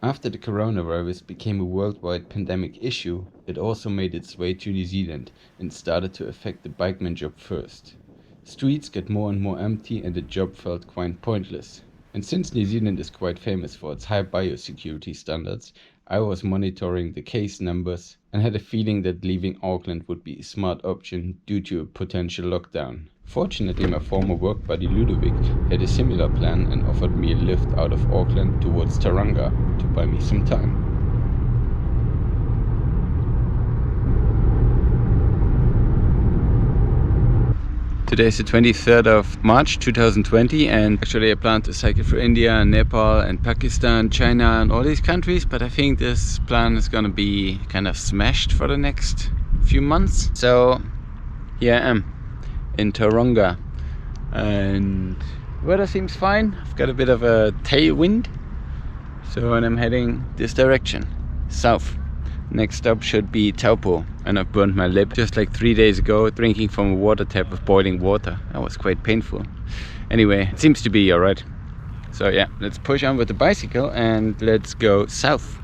After the coronavirus became a worldwide pandemic issue, it also made its way to New Zealand and started to affect the bikeman job first. Streets got more and more empty and the job felt quite pointless. And since New Zealand is quite famous for its high biosecurity standards, I was monitoring the case numbers and had a feeling that leaving Auckland would be a smart option due to a potential lockdown. Fortunately, my former work buddy Ludovic had a similar plan and offered me a lift out of Auckland towards Tauranga to buy me some time. Today is the 23rd of March 2020 and actually I plan to cycle through India, Nepal and Pakistan, China and all these countries, but I think this plan is gonna be kind of smashed for the next few months. So here I am in Tauranga and weather seems fine. I've got a bit of a tailwind, so and I'm heading this direction, south. Next stop should be Taupo, and I've burned my lip just like 3 days ago drinking from a water tap with boiling water. That was quite painful. Anyway, it seems to be alright. So yeah, let's push on with the bicycle and let's go south.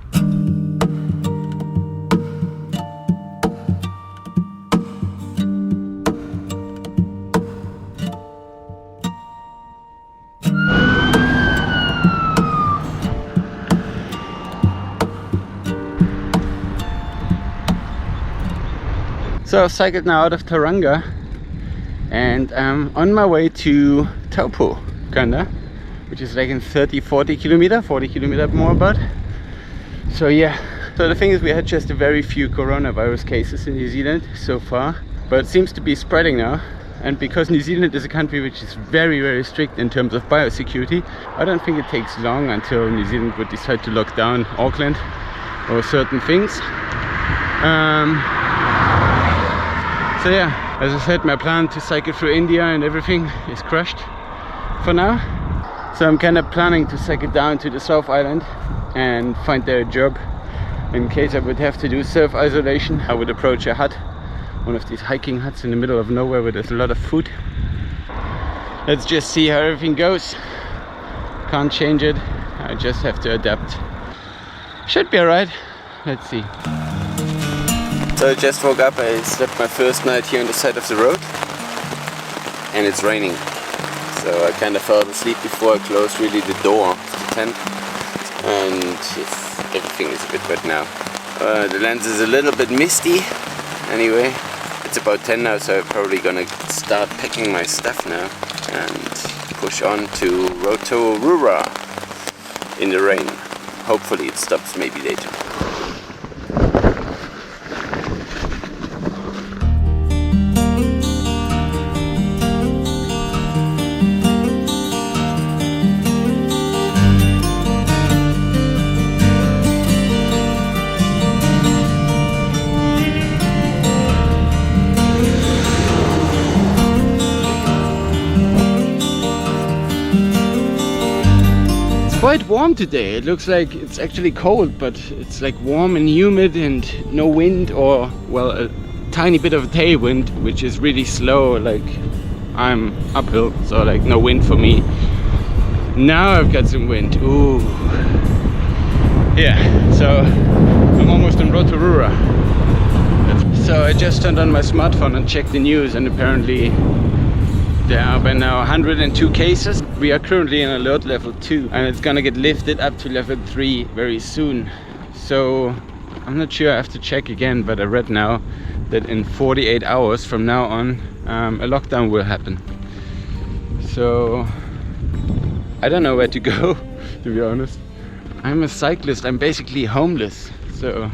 So I've cycled now out of Tauranga and I'm on my way to Taupo, kinda, which is like in 40 kilometer more about. So yeah, so the thing is we had just a very few coronavirus cases in New Zealand so far, but it seems to be spreading now. And because New Zealand is a country which is very strict in terms of biosecurity, I don't think it takes long until New Zealand would decide to lock down Auckland or certain things. So yeah, as I said, my plan to cycle through India and everything is crushed for now. So I'm kind of planning to cycle down to the South Island and find there a job. In case I would have to do self-isolation, I would approach a hut, one of these hiking huts in the middle of nowhere where there's a lot of food. Let's just see how everything goes. Can't change it, I just have to adapt. Should be alright, let's see. So I just woke up, I slept my first night here on the side of the road and it's raining. So I kind of fell asleep before I closed really the door of the tent and everything is a bit wet now. The lens is a little bit misty. Anyway, it's about 10 now, so I'm probably gonna start packing my stuff now and push on to Rotorua in the rain. Hopefully it stops maybe later. Quite warm today. It looks like it's actually cold, but it's like warm and humid and no wind, or well, a tiny bit of a tailwind, which is really slow. Like I'm uphill, so like no wind for me. Now I've got some wind. Ooh. Yeah, so I'm almost in Rotorua. So I just turned on my smartphone and checked the news, and apparently there are by now 102 cases. We are currently in alert level 2 and it's gonna get lifted up to level 3 very soon. So I'm not sure, I have to check again, but I read now that in 48 hours from now on a lockdown will happen. So I don't know where to go, to be honest. I'm a cyclist, I'm basically homeless. So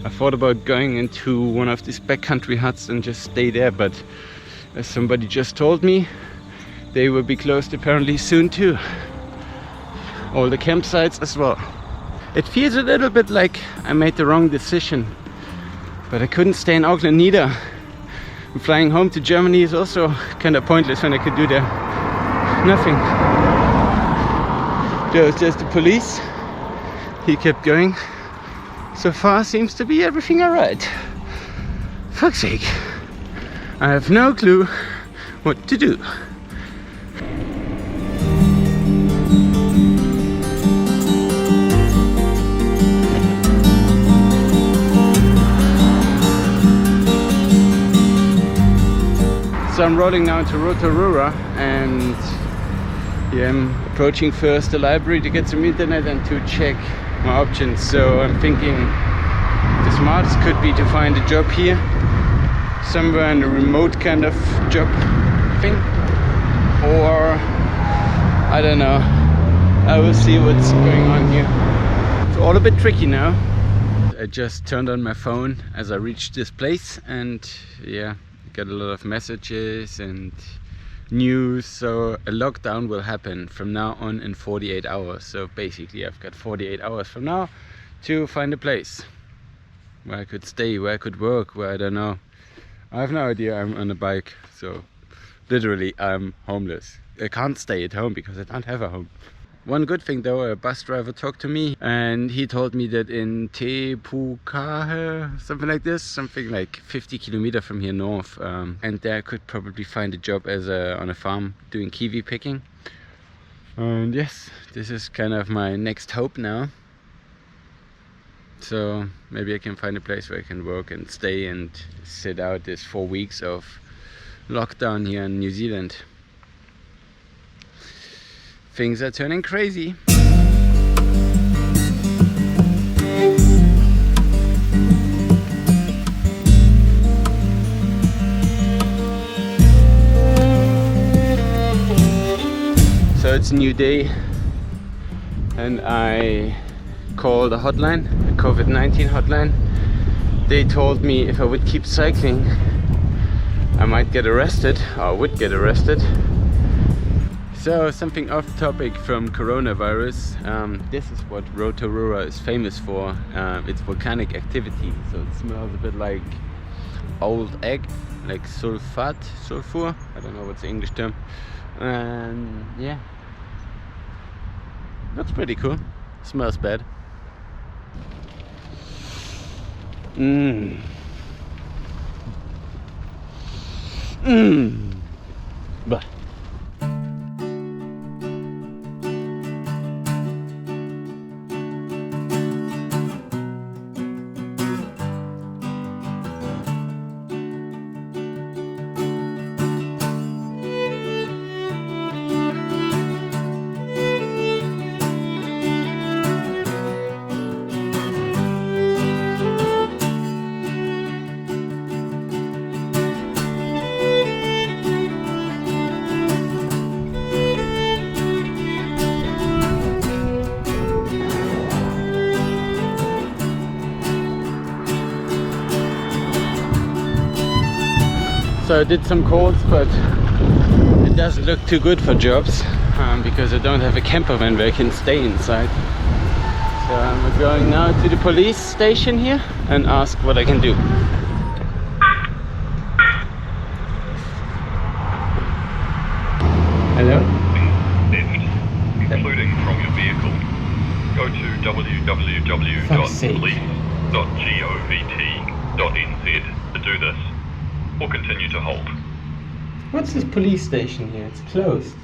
I thought about going into one of these backcountry huts and just stay there, but as somebody just told me, they will be closed apparently soon too. All the campsites as well. It feels a little bit like I made the wrong decision, but I couldn't stay in Auckland neither. Flying home to Germany is also kind of pointless when I could do there nothing. There was just the police. He kept going. So far seems to be everything alright. Fuck's sake. I have no clue what to do. So I'm rolling now to Rotorua, and yeah, I'm approaching first the library to get some internet and to check my options. So I'm thinking the smartest could be to find a job here, somewhere in a remote kind of job thing, or I don't know. I will see what's going on here. It's all a bit tricky now. I just turned on my phone as I reached this place, and yeah, got a lot of messages and news. So a lockdown will happen from now on in 48 hours. So basically I've got 48 hours from now to find a place where I could stay, where I could work, where I don't know. I have no idea. I'm on a bike, so literally I'm homeless. I can't stay at home because I don't have a home. One good thing though, a bus driver talked to me and he told me that in Te Pukahe, something like this, something like 50 kilometers from here north, and there I could probably find a job as on a farm doing kiwi picking. And yes, this is kind of my next hope now. So maybe I can find a place where I can work and stay and sit out this 4 weeks of lockdown here in New Zealand. Things are turning crazy. So it's a new day and I called a hotline, a COVID-19 hotline. They told me if I would keep cycling I might get arrested, or would get arrested. So something off topic from coronavirus. This is what Rotorua is famous for. It's volcanic activity, so it smells a bit like old egg, like sulfur. I don't know what's the English term. And yeah, looks pretty cool. Smells bad. But so I did some calls, but it doesn't look too good for jobs because I don't have a camper van where I can stay inside. So I'm going now to the police station here and ask what I can do. Hello? Theft, including from your vehicle. Go to www.police.govt.nz to do this, or continue to hold. What's this police station here? It's closed.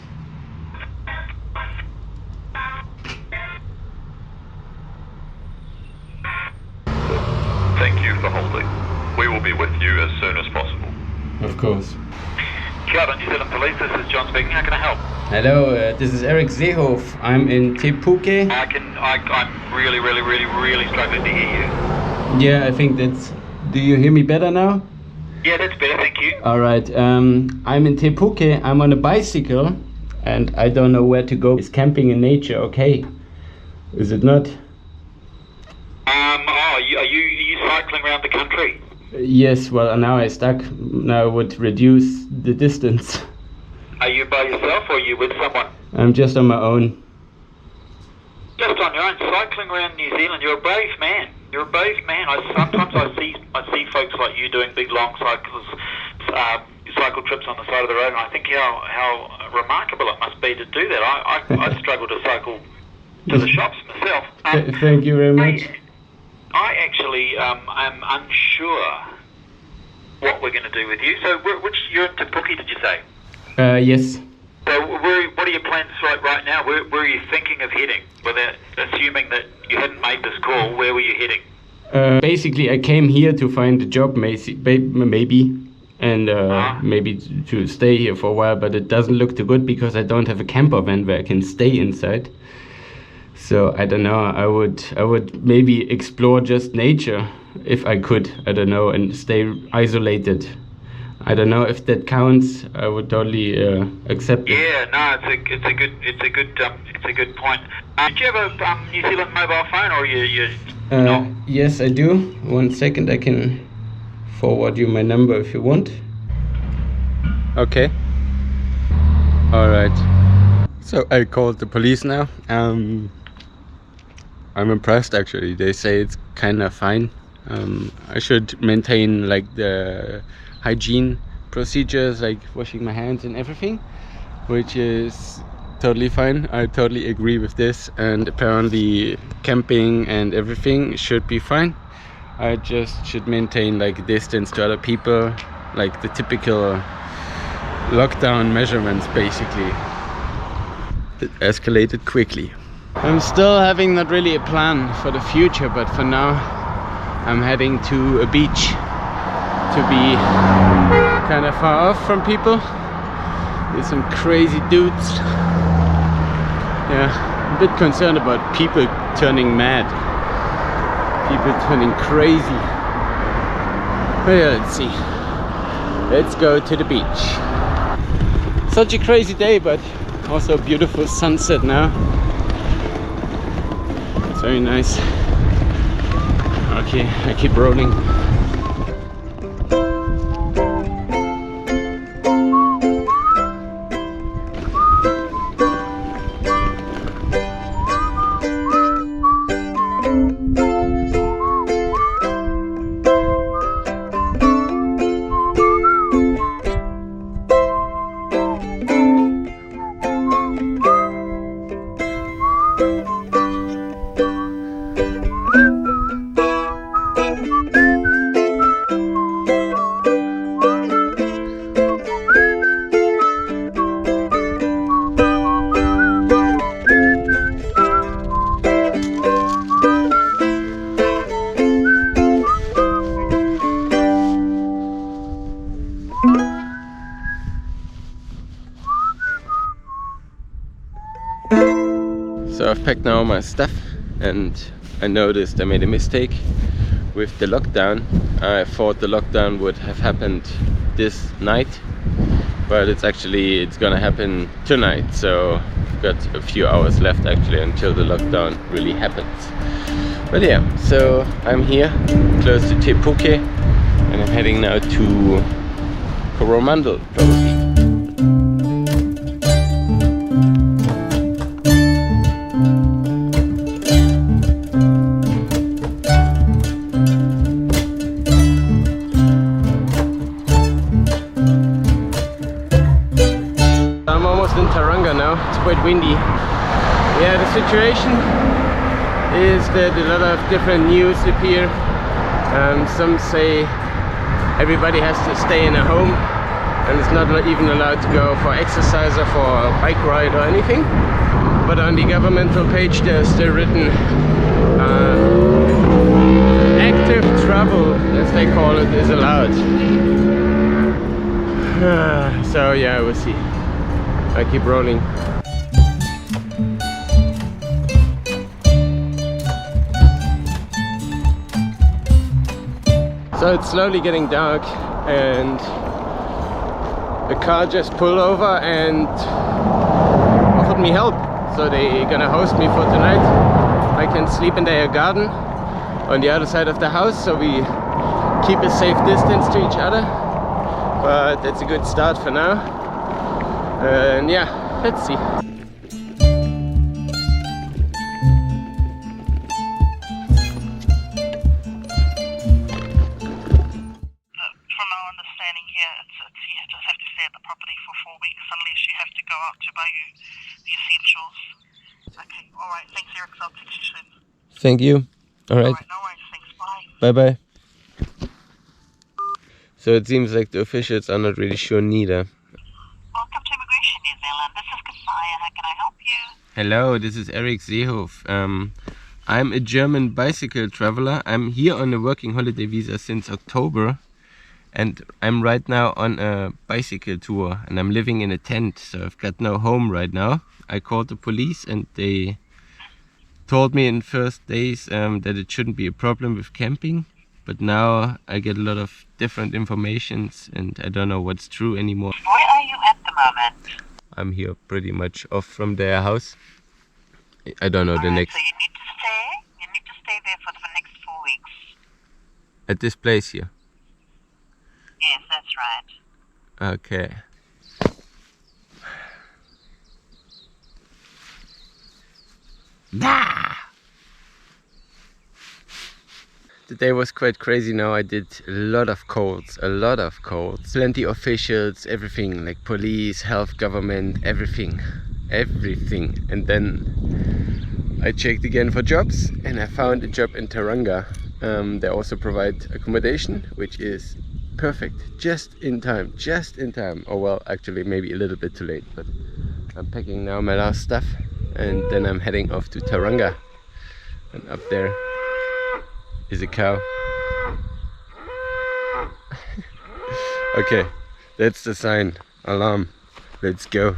Thank you for holding. We will be with you as soon as possible. Of course. Kia ora, New Zealand Police, this is John speaking. How can I help? Hello, this is Eric Seehoff. I'm in Te Puke. I'm really struggling to hear you. Yeah, I think that's... Do you hear me better now? Yeah, that's better, thank you. Alright, I'm in Te Puke. I'm on a bicycle and I don't know where to go. Is camping in nature okay? Is it not? Are you cycling around the country? Yes, well now I stuck. Now I would reduce the distance. Are you by yourself or are you with someone? I'm just on my own. Just on your own, cycling around New Zealand. You're a brave man. You're a brave man. Sometimes I see folks like you doing big long cycle trips on the side of the road, and I think how remarkable it must be to do that. I struggle to cycle to the shops myself. Thank you very much. I actually am unsure what we're going to do with you. So, you're in Te Puke, did you say? Yes. So, what are your plans right now? Where are you thinking of heading? Assuming that you hadn't made this call, where were you heading? Basically, I came here to find a job, maybe. and maybe to stay here for a while, but it doesn't look too good because I don't have a camper van where I can stay inside. So I don't know, I would maybe explore just nature if I could, I don't know, and stay isolated. I don't know if that counts. I would totally accept it. Yeah, no, it's a good point. Do you have a New Zealand mobile phone, or you not? Yes, I do. 1 second, I can forward you my number if you want. Okay. All right. So I called the police now. I'm impressed actually. They say it's kind of fine. I should maintain like the hygiene procedures, like washing my hands and everything, which is totally fine. I totally agree with this, and apparently camping and everything should be fine. I just should maintain like distance to other people, like the typical lockdown measurements basically. It escalated quickly. I'm still having not really a plan for the future, but for now I'm heading to a beach to be kind of far off from people. There's some crazy dudes. Yeah, I'm a bit concerned about people turning mad, people turning crazy. But yeah, let's see. Let's go to the beach. Such a crazy day, but also a beautiful sunset now. It's very nice. Okay, I keep rolling. So I've packed now my stuff, and I noticed I made a mistake with the lockdown. I thought the lockdown would have happened this night, but it's gonna happen tonight. So I've got a few hours left actually until the lockdown really happens. But yeah, so I'm here close to Te Puke, and I'm heading now to Coromandel probably. In Tauranga now, it's quite windy. Yeah, the situation is that a lot of different news appear. Some say everybody has to stay in a home and is not even allowed to go for exercise or for a bike ride or anything. But on the governmental page there's still written active travel, as they call it, is allowed. So yeah, we'll see. I keep rolling. So it's slowly getting dark, and a car just pulled over and offered me help. So they're gonna host me for tonight. I can sleep in their garden on the other side of the house, so we keep a safe distance to each other. But that's a good start for now. And yeah, let's see. From our understanding here, you just have to stay at the property for 4 weeks unless you have to go out to buy you the essentials. Okay, alright, thanks Eric, I'll text you soon. Thank you. Alright. No worries, thanks, bye. Bye bye. So it seems like the officials are not really sure neither. Welcome to Immigration New Zealand. This is Kasaya. How can I help you? Hello, this is Eric Seehof. I'm a German bicycle traveler. I'm here on a working holiday visa since October, And I'm right now on a bicycle tour and I'm living in a tent, so I've got no home right now. I called the police and they told me in first days that it shouldn't be a problem with camping, but now I get a lot of different informations and I don't know what's true anymore. Where are you at the moment? I'm here pretty much off from their house. I don't know the next... So you need to stay there for the next 4 weeks. At this place here? Yes, that's right. Okay. The day was quite crazy now. I did a lot of calls. Plenty of officials, everything, like police, health, government, everything. And then I checked again for jobs and I found a job in Tauranga. They also provide accommodation, which is perfect, just in time. Oh well, actually maybe a little bit too late, but I'm packing now my last stuff and then I'm heading off to Tauranga. And up there is a cow. Okay, that's the sign. Alarm. Let's go.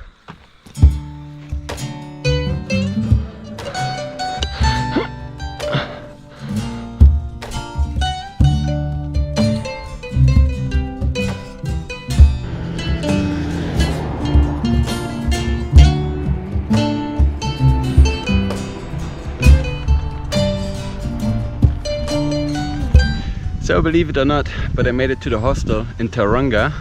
So believe it or not, but I made it to the hostel in Tauranga.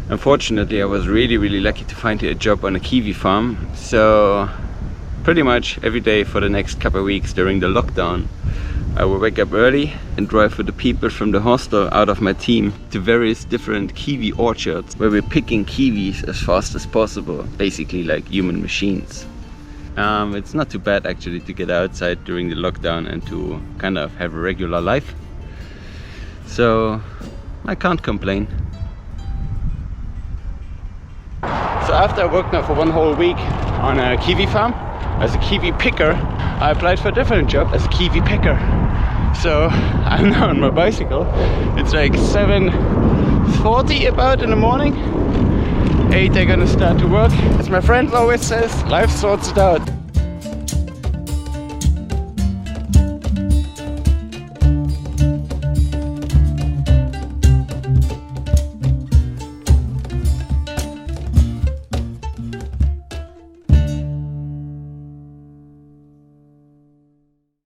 Unfortunately, I was really lucky to find a job on a kiwi farm. So pretty much every day for the next couple of weeks during the lockdown, I will wake up early and drive with the people from the hostel out of my team to various different kiwi orchards where we're picking kiwis as fast as possible, basically like human machines. It's not too bad actually to get outside during the lockdown and to kind of have a regular life. So I can't complain. So after I worked now for 1 whole week on a kiwi farm as a kiwi picker, I applied for a different job as a kiwi picker. So I'm now on my bicycle. It's like 7:40 about in the morning. 8 they're gonna start to work. As my friend always says, life sorts it out.